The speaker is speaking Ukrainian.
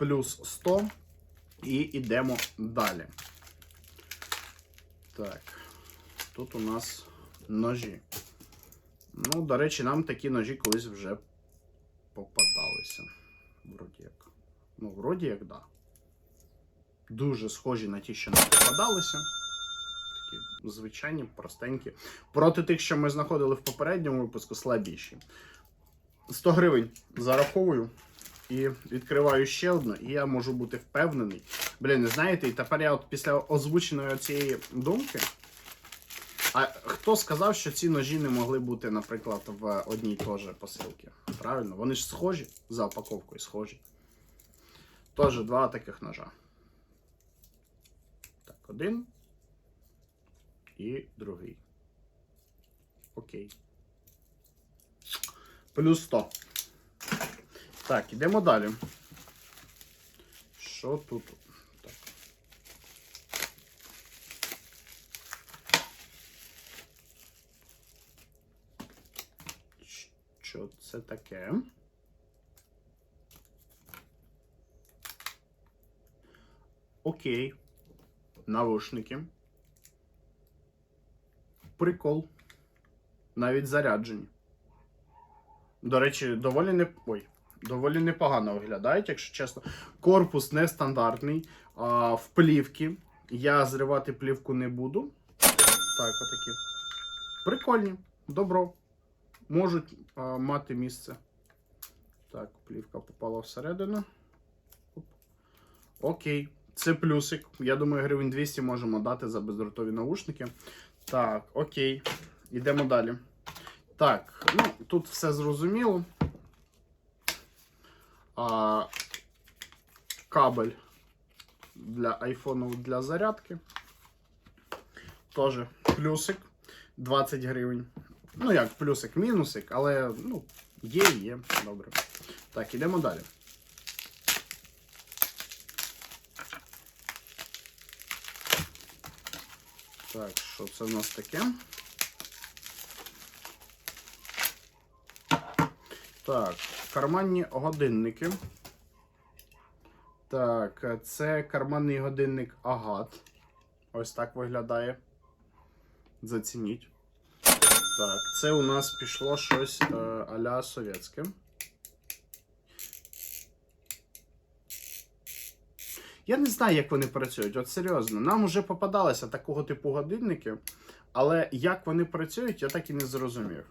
плюс 100 і йдемо далі. Так, тут у нас ножі. Ну, до речі, нам такі ножі колись вже попадалися. Вроді як. Ну, вроді як, да. Дуже схожі на ті, що нам попадалися. Такі звичайні, простенькі. Проти тих, що ми знаходили в попередньому випуску, слабіші. 100 гривень зараховую. І відкриваю ще одну, і я можу бути впевнений. Блін, знаєте, і тепер я от після озвученої цієї думки... А хто сказав, що ці ножі не могли бути, наприклад, в одній теж посилці? Правильно? Вони ж схожі, за упаковкою схожі. Тож, два таких ножа. Так, один. І другий. Окей. Плюс 100. Так, ідемо далі. Що тут? Так. Що це таке? Окей. Навушники. Прикол. Навіть заряджені. До речі, доволі непогано виглядають, якщо чесно. Корпус нестандартний, в плівки. Я зривати плівку не буду. Так, отакі. Прикольні. Добро. Можуть мати місце. Так, плівка попала всередину. Оп. Окей. Це плюсик. Я думаю, гривень 200 можемо дати за бездротові наушники. Так, окей. Йдемо далі. Так, ну, тут все зрозуміло. Кабель для айфону для зарядки. Тоже плюсик. 20 гривень. Ну як, плюсик-мінусик, але ну, є. Добре. Так, ідемо далі. Так, що це в нас таке? Так, карманні годинники. Так, це карманний годинник Агат. Ось так виглядає. Зацініть. Так, це у нас пішло щось а-ля совєтське. Я не знаю, як вони працюють, от серйозно. Нам вже попадалися такого типу годинники, але як вони працюють, я так і не зрозумів.